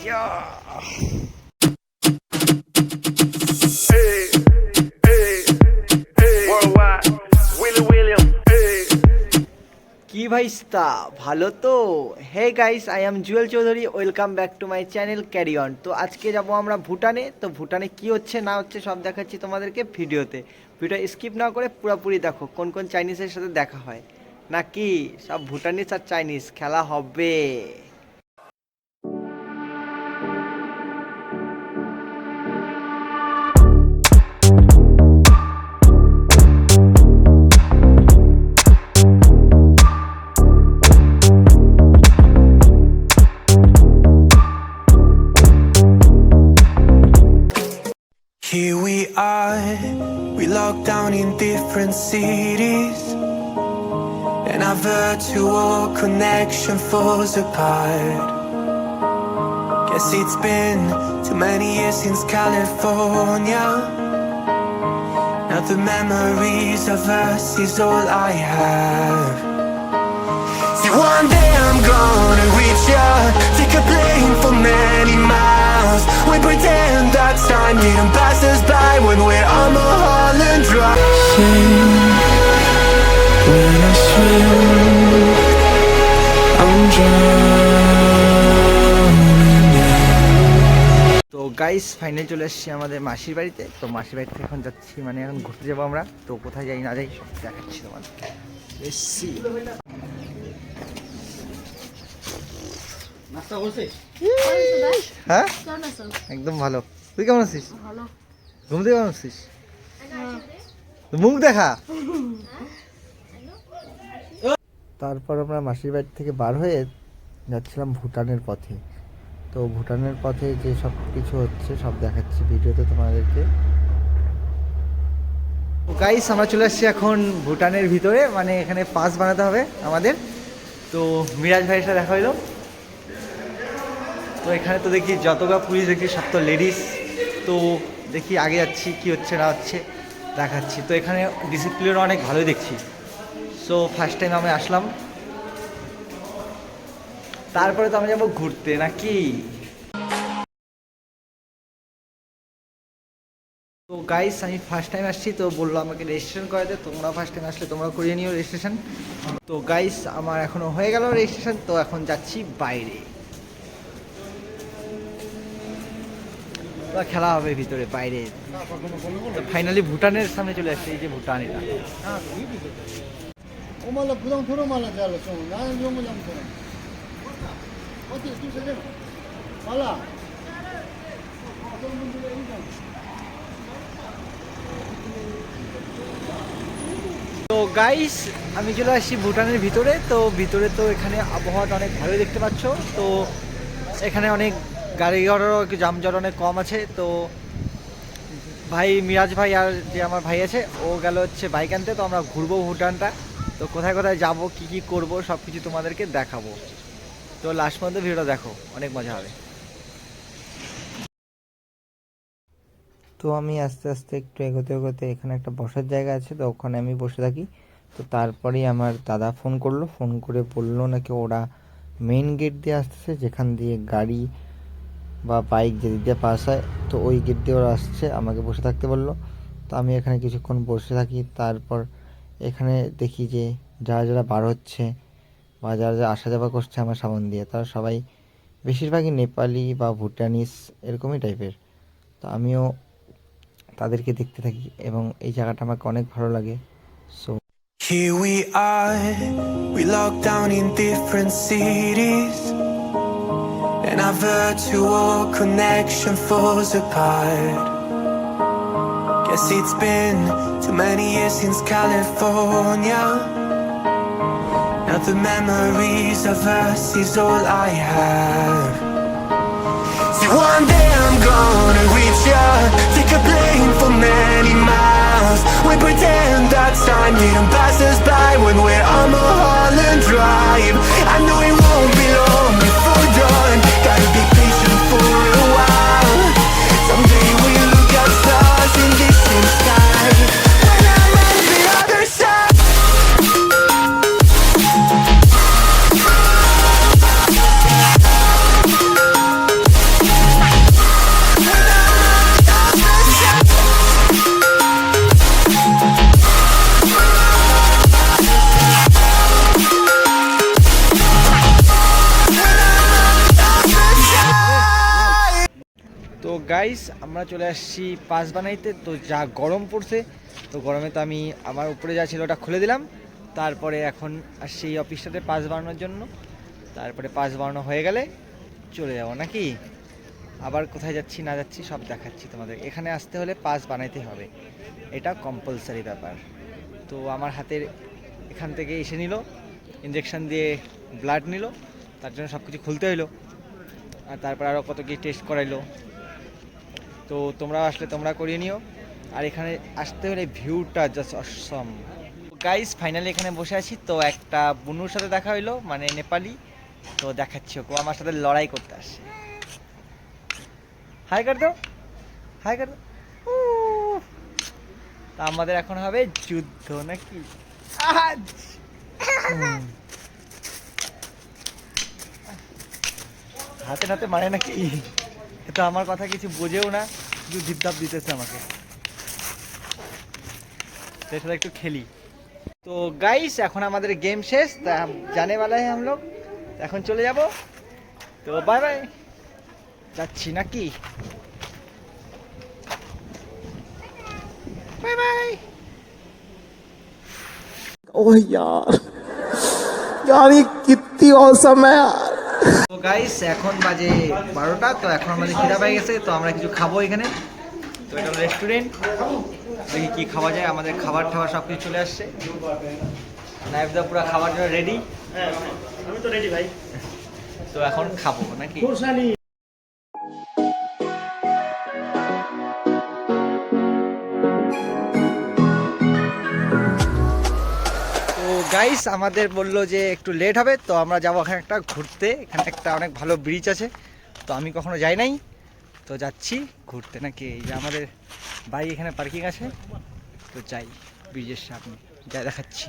কি ভাইস্তা ভালো তো? Hey guys, I am Jewel Chowdhury, welcome back to my channel carry on. তো আজকে যাব আমরা ভুটানে। তো ভুটানে কি হচ্ছে না হচ্ছে সব দেখাচ্ছি তোমাদেরকে ভিডিওতে। ভিডিও স্কিপ না করে পুরোপুরি দেখো কোন কোন চাইনিজের সাথে দেখা হয়, নাকি সব ভুটানিজ আর চাইনিজ খেলা হবে। Here we are, we locked down in different cities, and our virtual connection falls apart. Guess it's been too many years since California. Now the memories of us is all I have. See, one day I'm gonna reach ya, take a plane for many miles. We pretend that time didn't pass us by when we're on Mulholland Drive. When I swim, I'm drowning. তো guys finally চলে এসেছি আমাদের মাসির বাড়িতে। তো মাসির বাড়িতে এখন যাচ্ছি, মানে এখন ঘুরতে যাবো আমরা। তো কোথায় যাই না যাই সব দেখাচ্ছি তোমাদেরকে। এসছি হ্যাঁ, একদম ভালো। তুই কেমন আছিস? ঘুম থেকে কেমন আছিস? মুখ দেখা। তারপর আমরা মাসির বাড়ি থেকে বার হয়ে যাচ্ছিলাম ভুটানের পথে। তো ভুটানের পথে যে সব কিছু হচ্ছে সব দেখাচ্ছি ভিডিওতে তোমাদেরকে। গাইস আমরা চলে আসছি এখন ভুটানের ভিতরে, মানে এখানে পাস বানাতে হবে আমাদের। তো মিরাজ ভাইয়ের সাথে দেখা হইলো। তো এখানে তো দেখি যতটা পুলিশ দেখি সব তো লেডিস। তো দেখি আগে যাচ্ছি কি হচ্ছে না হচ্ছে দেখাচ্ছি। তো এখানে ডিসিপ্লিন অনেক ভালোই দেখছি। সো ফার্স্ট টাইম আমি আসলাম। তারপরে তো আমি যাবো ঘুরতে, নাকি? তো গাইস আমি ফার্স্ট টাইম আসছি, তো বললো আমাকে রেজিস্ট্রেশন করাতে। তোমরা ফার্স্ট টাইম আসলে তোমরা করিয়ে নিও রেজিস্ট্রেশন। তো গাইস আমার এখনও হয়ে গেল রেজিস্ট্রেশন। তো এখন যাচ্ছি বাইরে, খেলা হবে ভিতরে বাইরে। তো ফাইনালি ভুটানের সামনে চলে আসছে, এই যে ভুটান। এটা তো গাইস আমি চলে আসছি ভুটানের ভিতরে। তো ভিতরে তো এখানে আবহাওয়াটা অনেক ভালোই দেখতে পাচ্ছ। তো এখানে অনেক গাড়ি ঘোড়ারও একটু যানজট অনেক কম আছে। তো ভাই মিরাজ ভাই আর যে আমার ভাই আছে ও গেল হচ্ছে বাইক আনতে। তো আমরা ঘুরবো ভুটানটা। তো কোথায় কোথায় যাবো কি কি করব সব কিছু তোমাদেরকে দেখাবো। তো লাস্ট পর্যন্ত ভিডিওটা দেখো, অনেক মজা হবে। তো আমি আস্তে আস্তে একটু এগোতে এগোতে এখানে একটা বসার জায়গা আছে, তো ওখানে আমি বসে থাকি। তো তারপরেই আমার দাদা ফোন করলো, ফোন করে বললো নাকি ওরা মেইন গেট দিয়ে আসতেছে, যেখান দিয়ে গাড়ি বা বাইক যেদিক দিয়ে পাস হয়। তো ওই গেট দিয়ে ওরা আসছে, আমাকে বসে থাকতে বললো। তো আমি এখানে কিছুক্ষণ বসে থাকি। তারপর এখানে দেখি যে যারা যারা বার হচ্ছে বা যারা যারা আসা যাওয়া করছে আমার সামন দিয়ে, তারা সবাই বেশিরভাগই নেপালি বা ভুটানিস এরকমই টাইপের। তো আমিও তাদেরকে দেখতে থাকি এবং এই জায়গাটা আমাকে অনেক ভালো লাগে। So Here we are, we locked down in different cities, and our virtual connection falls apart. Guess it's been too many years since California. Now the memories of us is all I have. See, one day I'm gonna reach ya, take a plane for many miles. We pretend that time didn't pass us by when we're on Mulholland Drive. I know it won't be long before dawn, gotta be patient for a while. Someday we'll look at stars in distant sky, when I'm on the other side. তো guys আমরা চলে আসছি pass বানাইতে। তো যা গরম পড়ছে, তো গরমে তো আমি আমার উপরে যা ছিল ওটা খুলে দিলাম। তারপরে এখন আসছি এই অফিসটাতে পাস বানানোর জন্য। তারপরে পাস বানানো হয়ে গেলে চলে যাব নাকি। আবার কোথায় যাচ্ছি না যাচ্ছি সব দেখাচ্ছি তোমাদের। এখানে আসতে হলে পাস বানাইতে হবে, এটা কম্পালসারি ব্যাপার। তো আমার হাতের এখান থেকে এসে নিল, ইঞ্জেকশন দিয়ে ব্লাড নিল, তার জন্য সব কিছু খুলতে হইলো। আর তারপর আরও কত কি টেস্ট করাইলো। তো তোমরা আসলে তোমরা করিয়ে নিও। আর এখানে আসতে হলে ভিউটা জাস্ট অসম। গাইস ফাইনালি এখানে বসে আছি। তো একটা বুনুর সাথে দেখা হইলো, মানে নেপালি। তো দেখাচ্ছি, ওকে আমার সাথে লড়াই করতে আসছে। হাই কর দাও, হাই কর দাও। তা আমাদের এখন হবে যুদ্ধ নাকি। হাতে হাতে মারে নাকি, এটা আমার কথা কিছু বোঝেও না, শুধু ধিপধাপ দিতেছে আমাকে। তো এর সাথে একটু খেলি। তো গাইস এখন আমাদের গেম শেষ, তা জানে वाला है हम लोग। এখন চলে যাব। তো বাই বাই, যাচ্ছি নাকি। Bye bye. ओह यार यार ये कितनी औसम है यार। তো গাইস এখন বাজে 12টা। তো এখন আমাদের খিদা পেয়ে গেছে, তো আমরা কিছু খাবো এখানে। তো এটা রেস্টুরেন্ট, দেখি কি খাওয়া যায়। আমাদের খাবার টাবার সব কিছু চলে আসছে। নাইফদা পুরো খাবার জন্য রেডি। আমি তো রেডি ভাই। তো এখন খাবো নাকি। তো গাইস আমাদের বললো যে একটু লেট হবে, তো আমরা যাবো এখানে একটা ঘুরতে। এখানে একটা অনেক ভালো ব্রিজ আছে, তো আমি কখনো যাই নাই, তো যাচ্ছি ঘুরতে নাকি। এই যে আমাদের বাইক এখানে পার্কিং আছে, তো যাই ব্রিজের সামনে, যা দেখাচ্ছি।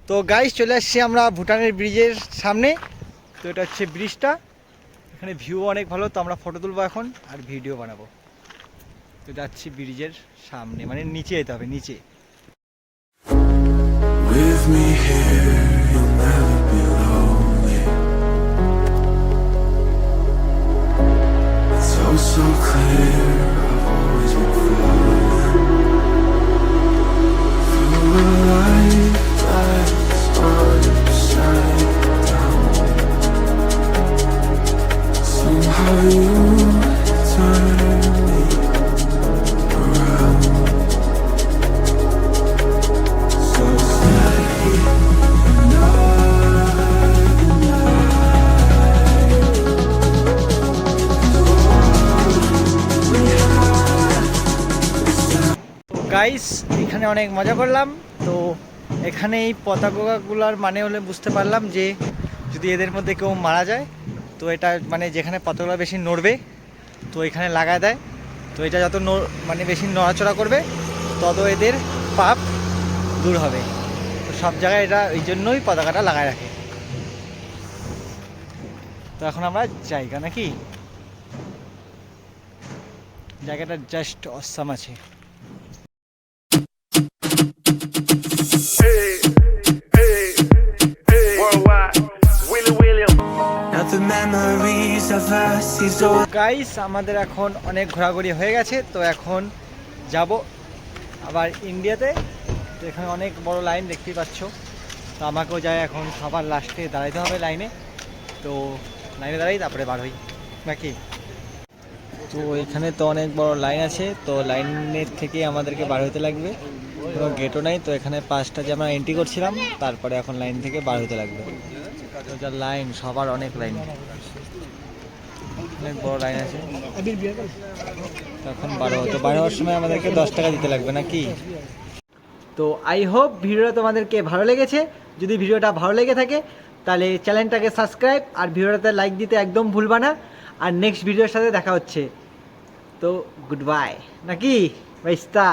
তো গাইস চলে আসছি আমরা ভুটানের ব্রিজের সামনে। তো এটা হচ্ছে ব্রিজটা, এখানে ভিউ অনেক ভালো। তো আমরা ফটো তুলবো এখন আর ভিডিও বানাবো। তো যাচ্ছি ব্রিজের সামনে, মানে নিচে যেতে হবে, নিচে। With me here, you'll never be lonely. It's oh so clear, I've always been falling through a life that's upside down. Somehow you turn me around. So guys এখানে অনেক মজা করলাম। তো এখানে এই পতাকাগুলোর মানে হলে বুঝতে পারলাম যে যদি এদের মধ্যে কেউ মারা যায়, তো এটা মানে যেখানে পতাকা বেশি নড়বে তো এখানে লাগায় দেয়। তো এটা যত মানে বেশি নড়াচড়া করবে তত এদের পাপ দূর হবে। তো সব জায়গায় এটা এই জন্যই পতাকাটা লাগায় রাখে। তো এখন আমরা জায়গা নাকি, জায়গাটা জাস্ট অসাম আছে। now the memories of us is all guys আমাদের এখন অনেক ঘোরাঘুরি হয়ে গেছে। তো এখন যাব আবার ইন্ডিয়াতে। তো এখানে অনেক বড় লাইন দেখতেই পাচ্ছ। তো আমাকেও যায় এখন সবার লাস্টে দাঁড়াইতে হবে লাইনে। তো লাইনে দাঁড়াই তারপরে বার হই নাকি। তো এখানে তো অনেক বড় লাইন আছে, তো লাইনের থেকে আমাদেরকে বার হতে লাগবে। কোনো গেটও নাই, তো এখানে পাঁচটা যে আমরা এন্ট্রি করছিলাম, তারপরে এখন লাইন থেকে বার হতে লাগবে। তো যা লাইন, সবার অনেক লাইন, অনেক বড় লাইন আছে। তখন বার হওয়ার সময় আমাদেরকে 10 টাকা দিতে লাগবে নাকি। তো আই হোপ ভিডিওটা তোমাদেরকে ভালো লেগেছে। যদি ভিডিওটা ভালো লেগে থাকে তাহলে চ্যানেলটাকে সাবস্ক্রাইব আর ভিডিওটাতে লাইক দিতে একদম ভুলবা না। আর নেক্সট ভিডিওর সাথে দেখা হচ্ছে। তো গুড বাই নাকি ভাইস্তা।